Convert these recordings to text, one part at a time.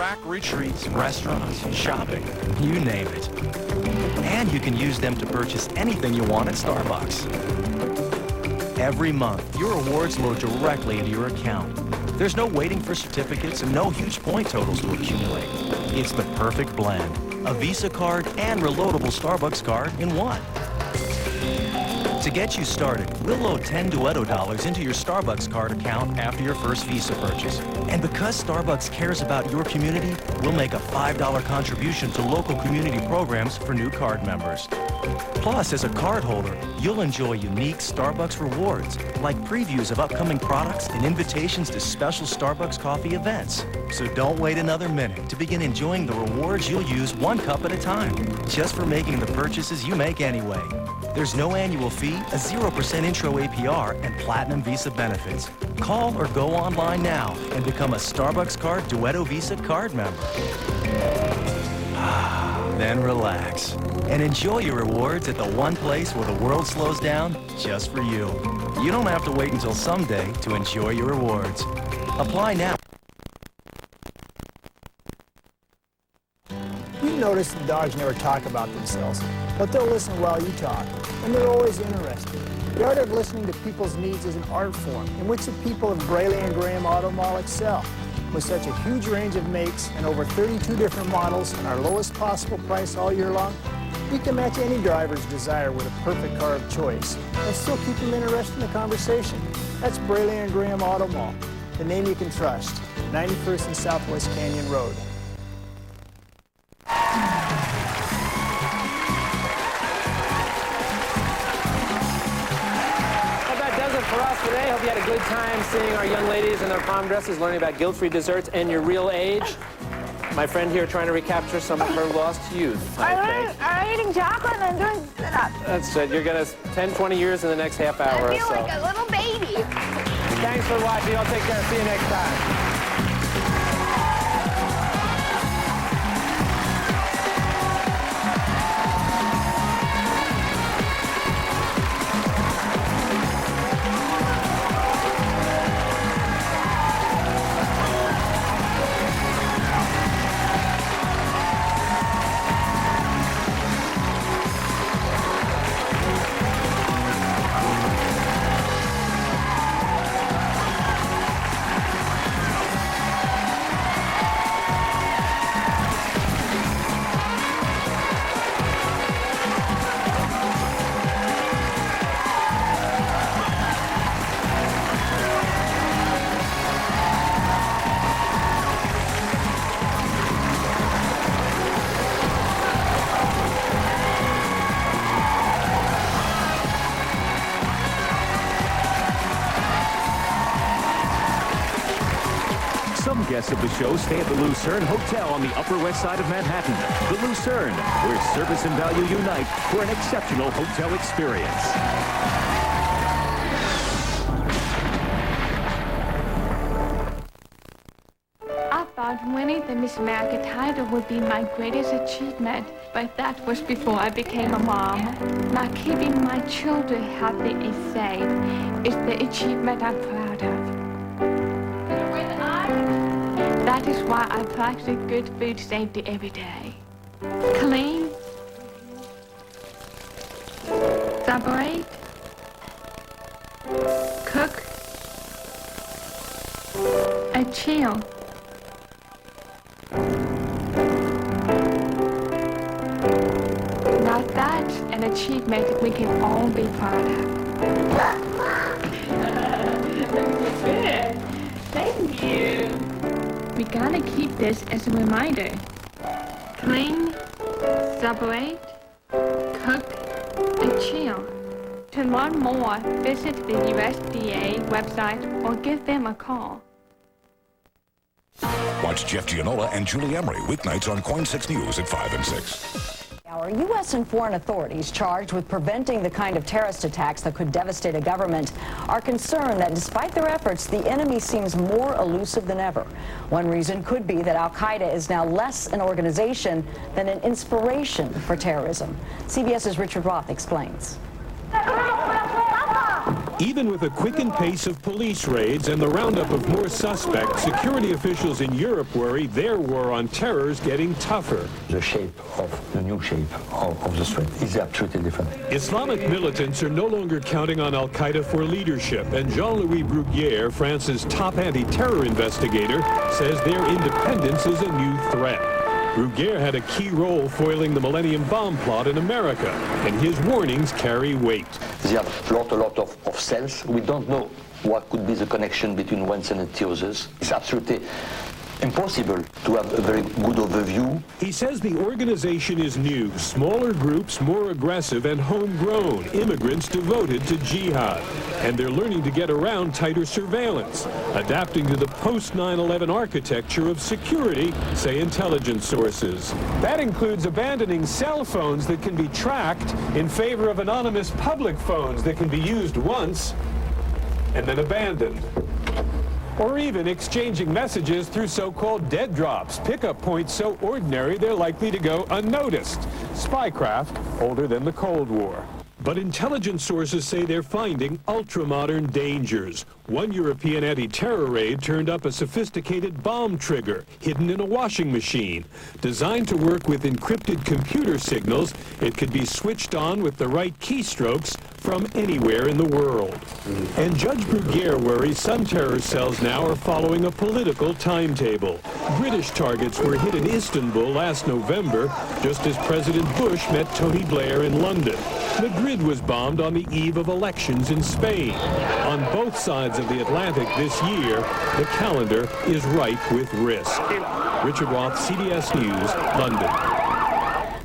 track retreats, restaurants, shopping, you name it. And you can use them to purchase anything you want at Starbucks. Every month, your rewards load directly into your account. There's no waiting for certificates and no huge point totals to accumulate. It's the perfect blend. A Visa card and reloadable Starbucks card in one. To get you started, we'll load $10 Duetto into your Starbucks card account after your first Visa purchase. And because Starbucks cares about your community, we'll make a $5 contribution to local community programs for new card members. Plus, as a cardholder, you'll enjoy unique Starbucks rewards, like previews of upcoming products and invitations to special Starbucks coffee events. So don't wait another minute to begin enjoying the rewards you'll use one cup at a time, just for making the purchases you make anyway. There's no annual fee, a 0% intro APR, and Platinum Visa benefits. Call or go online now and become a Starbucks Card Duetto Visa card member. Then relax and enjoy your rewards at the one place where the world slows down just for you. You don't have to wait until someday to enjoy your rewards. Apply now. You've noticed the dogs never talk about themselves, but they'll listen while you talk, and they're always interested. The art of listening to people's needs is an art form in which the people of Braley and Graham Auto Mall excel. With such a huge range of makes and over 32 different models and our lowest possible price all year long, we can match any driver's desire with a perfect car of choice and still keep them interested in the conversation. That's Braley and Graham Auto Mall, the name you can trust, 91st and Southwest Canyon Road. For us today, hope you had a good time seeing our young ladies in their prom dresses, learning about guilt-free desserts and your real age. My friend here trying to recapture some of her lost youth. I'm eating chocolate and I'm doing sit-ups. That's it. You're going to 10, 20 years in the next half hour I or feel so. like a little baby. Thanks for watching. I'll take care. See you next time. Some guests of the show stay at the Lucerne Hotel on the Upper West Side of Manhattan. The Lucerne, where service and value unite for an exceptional hotel experience. I thought winning the Miss America title would be my greatest achievement, but that was before I became a mom. Now keeping my children healthy and safe is the achievement I'm proud of. That is why I practice good food safety every day. Clean, separate, cook, and chill. Now that's an achievement we can all be proud of. Good. Thank you. We gotta keep this as a reminder. Clean, separate, cook, and chill. To learn more, visit the USDA website or give them a call. Watch Jeff Gianola and Julie Emery weeknights on KOIN 6 News at 5 and 6. Our U.S. and foreign authorities charged with preventing the kind of terrorist attacks that could devastate a government are concerned that despite their efforts, the enemy seems more elusive than ever. One reason could be that al-Qaeda is now less an organization than an inspiration for terrorism. CBS's Richard Roth explains. Even with a quickened pace of police raids and the roundup of more suspects, security officials in Europe worry their war on terror is getting tougher. The shape of the new shape of the threat is absolutely different. Islamic militants are no longer counting on Al-Qaeda for leadership, and Jean-Louis Bruguière, France's top anti-terror investigator, says their independence is a new threat. Bruguière had a key role foiling the Millennium Bomb plot in America, and his warnings carry weight. They have a lot of cells. We don't know what could be the connection between one cell and the others. It's absolutely impossible to have a very good overview. He says the organization is new, smaller groups, more aggressive and homegrown, immigrants devoted to jihad. And they're learning to get around tighter surveillance, adapting to the post-9/11 architecture of security, say intelligence sources. That includes abandoning cell phones that can be tracked in favor of anonymous public phones that can be used once and then abandoned. Or even exchanging messages through so-called dead drops, pickup points so ordinary they're likely to go unnoticed. Spycraft older than the Cold War. But intelligence sources say they're finding ultra-modern dangers. One European anti-terror raid turned up a sophisticated bomb trigger hidden in a washing machine. Designed to work with encrypted computer signals, it could be switched on with the right keystrokes from anywhere in the world. And Judge Bruguière worries some terror cells now are following a political timetable. British targets were hit in Istanbul last November, just as President Bush met Tony Blair in London. Madrid was bombed on the eve of elections in Spain. On both sides of the Atlantic this year, the calendar is ripe with risk. Richard Roth, CBS News, London.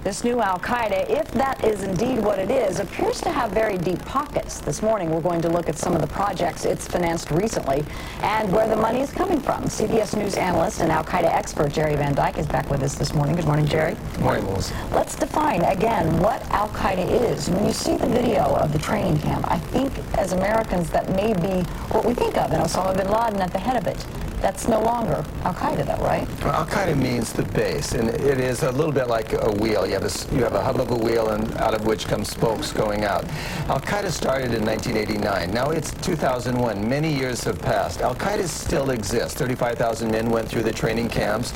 This new Al-Qaeda, if that is indeed what it is, appears to have very deep pockets. This morning, we're going to look at some of the projects it's financed recently and where the money is coming from. CBS News analyst and Al-Qaeda expert Jerry Van Dyke is back with us this morning. Good morning, Jerry. Good morning, Melissa. Let's define, again, what Al-Qaeda is. When you see the video of the training camp, I think as Americans that may be what we think of, and Osama bin Laden at the head of it. That's no longer Al-Qaeda, though, right? Well, Al-Qaeda means the base, and it is a little bit like a wheel. You have a hub of a wheel, and out of which come spokes going out. Al-Qaeda started in 1989. Now it's 2001. Many years have passed. Al-Qaeda still exists. 35,000 men went through the training camps.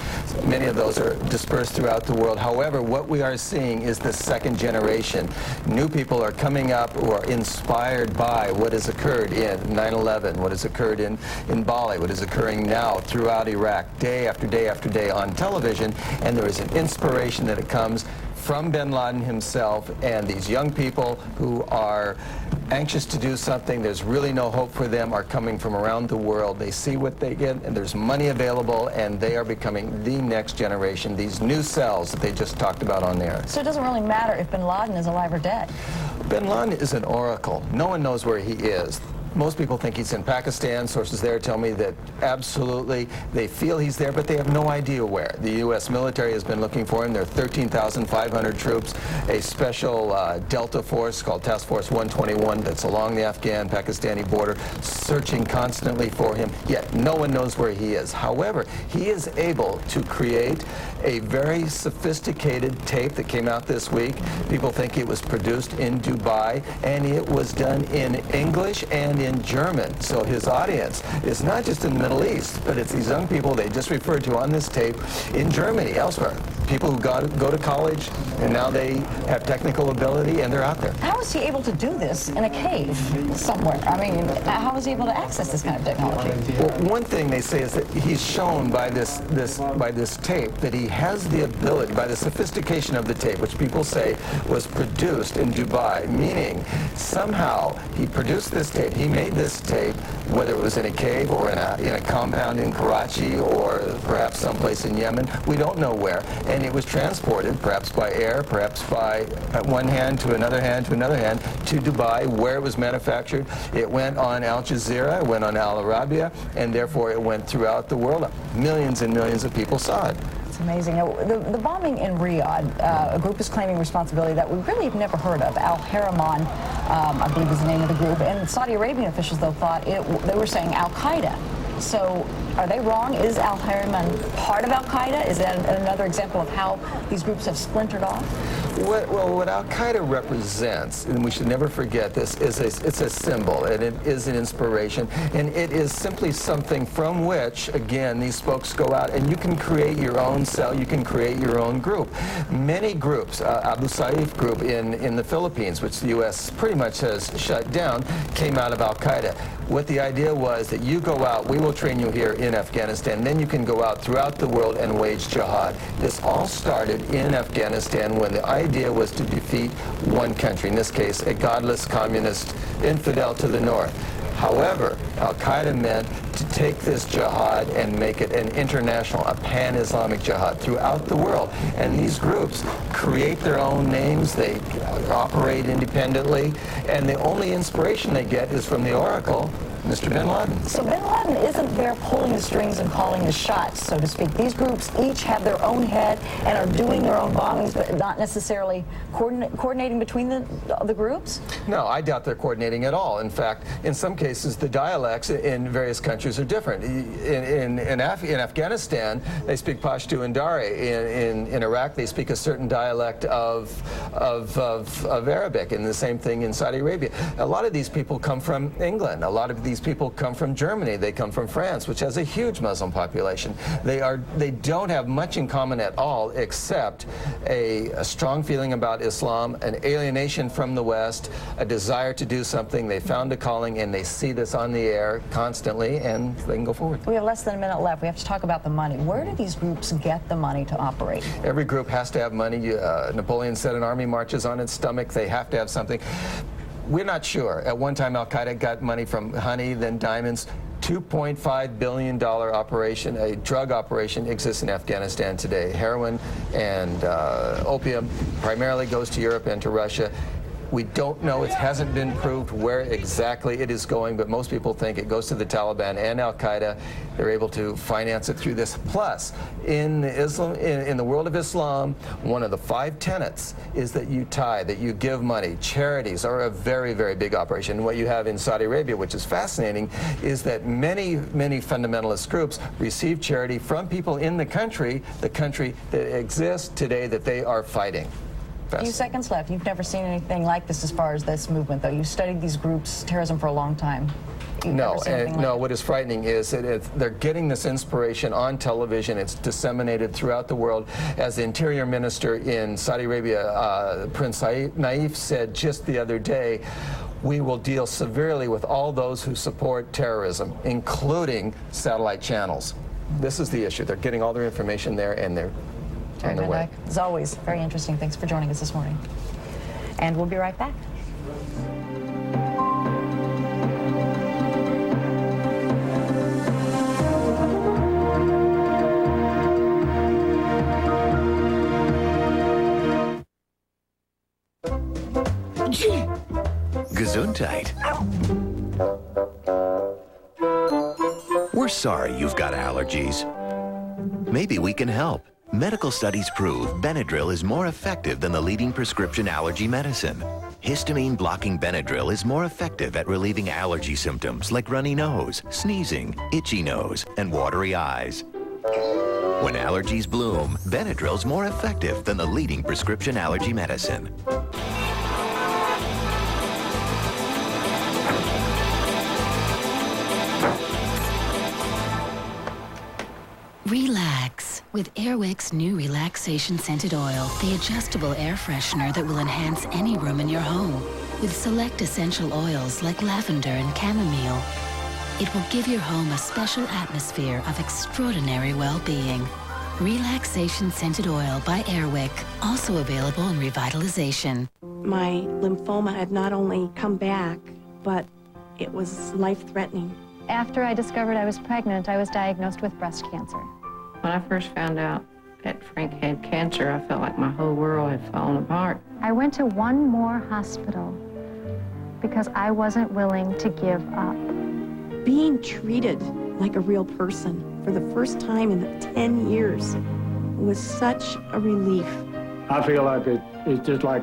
Many of those are dispersed throughout the world. However, what we are seeing is the second generation. New people are coming up who are inspired by what has occurred in 9/11, what has occurred in Bali, what is occurring now throughout Iraq, day after day after day on television, and there is an inspiration that it comes from bin Laden himself and these young people who are anxious to do something. There's really no hope for them, are coming from around the world. They see what they get, and there's money available, and they are becoming the next generation, these new cells that they just talked about on there. So it doesn't really matter if bin Laden is alive or dead. Bin Laden is an oracle. No one knows where he is. Most people think he's in Pakistan. Sources there tell me that absolutely they feel he's there, but they have no idea where. The U.S. military has been looking for him. There are 13,500 troops, a special Delta force called Task Force 121 that's along the Afghan-Pakistani border, searching constantly for him, yet no one knows where he is. However, he is able to create a very sophisticated tape that came out this week. People think it was produced in Dubai, and it was done in English and in German. So his audience is not just in the Middle East, but it's these young people they just referred to on this tape in Germany, elsewhere. People who go to college, and now they have technical ability, and they're out there. How is he able to do this in a cave somewhere? I mean, how is he able to access this kind of technology? Well, one thing they say is that he's shown by this tape that he has the ability, by the sophistication of the tape, which people say was produced in Dubai, meaning somehow he produced this tape, he made this tape, whether it was in a cave or in a compound in Karachi or perhaps someplace in Yemen, we don't know where, and it was transported perhaps by air, perhaps by one hand to another hand to another hand to Dubai, where it was manufactured. It went on Al Jazeera, it went on Al Arabiya, and therefore it went throughout the world. Millions and millions of people saw it. It's amazing. The bombing in Riyadh, a group is claiming responsibility that we really have never heard of. Al-Haraman, I believe is the name of the group. And Saudi Arabian officials, though, thought they were saying Al-Qaeda. So Are they wrong? Is al-Harriman part of al-Qaeda? Is that another example of how these groups have splintered off? What al-Qaeda represents, and we should never forget this, it's a symbol, and it is an inspiration, and it is simply something from which, again, these folks go out, and you can create your own cell, you can create your own group. Many groups, Abu Saif group in the Philippines, which the U.S. pretty much has shut down, came out of al-Qaeda. What the idea was that you go out, we will train you here in Afghanistan, then you can go out throughout the world and wage jihad. This all started in Afghanistan when the idea was to defeat one country, in this case, a godless communist infidel to the north. However, al-Qaeda meant to take this jihad and make it an international, a pan-Islamic jihad throughout the world. And these groups create their own names, they operate independently, and the only inspiration they get is from the oracle, Mr. bin Laden. So bin Laden isn't there pulling the strings and calling the shots, so to speak. These groups each have their own head and are doing their own bombings, but not necessarily coordinating between the groups? No, I doubt they're coordinating at all. In fact, in some cases, the dialects in various countries are different. In Afghanistan, they speak Pashto and Dari. In Iraq, they speak a certain dialect of Arabic, and the same thing in Saudi Arabia. A lot of these people come from England. A lot of these people come from Germany. They come from France, which has a huge Muslim population. They don't have much in common at all, except a strong feeling about Islam, an alienation from the West, a desire to do something. They found a calling, and they see this on the air constantly, and they can go forward. We have less than a minute left. We have to talk about the money. Where do these groups get the money to operate? Every group has to have money. Napoleon said an army marches on its stomach. They have to have something. We're not sure. At one time, al-Qaeda got money from honey, then diamonds. $2.5 billion operation, a drug operation, exists in Afghanistan today. Heroin and opium primarily goes to Europe and to Russia. We don't know. It hasn't been proved where exactly it is going, but most people think it goes to the Taliban and al-Qaeda. They're able to finance it through this. Plus, in the world of Islam, one of the 5 tenets is that you tithe, that you give money. Charities are a very, very big operation. And what you have in Saudi Arabia, which is fascinating, is that many, many fundamentalist groups receive charity from people in the country that exists today that they are fighting. A few seconds left. You've never seen anything like this as far as this movement, though. You've studied these groups, terrorism, for a long time. No, what is frightening is that they're getting this inspiration on television. It's disseminated throughout the world. As the Interior Minister in Saudi Arabia, Prince Naif, said just the other day, we will deal severely with all those who support terrorism, including satellite channels. This is the issue. They're getting all their information there, and they're on their way. As always, very interesting. Thanks for joining us this morning. And we'll be right back. Gesundheit. We're sorry you've got allergies. Maybe we can help. Medical studies prove Benadryl is more effective than the leading prescription allergy medicine. Histamine-blocking Benadryl is more effective at relieving allergy symptoms like runny nose, sneezing, itchy nose, and watery eyes. When allergies bloom, Benadryl's more effective than the leading prescription allergy medicine. Relax with Airwick's new relaxation scented oil, the adjustable air freshener that will enhance any room in your home. With select essential oils like lavender and chamomile, it will give your home a special atmosphere of extraordinary well-being. Relaxation scented oil by Airwick, also available in revitalization. My lymphoma had not only come back, but it was life-threatening. After I discovered I was pregnant, I was diagnosed with breast cancer. When I first found out that Frank had cancer, I felt like my whole world had fallen apart. I went to one more hospital because I wasn't willing to give up. Being treated like a real person for the first time in 10 years was such a relief. I feel like it's just like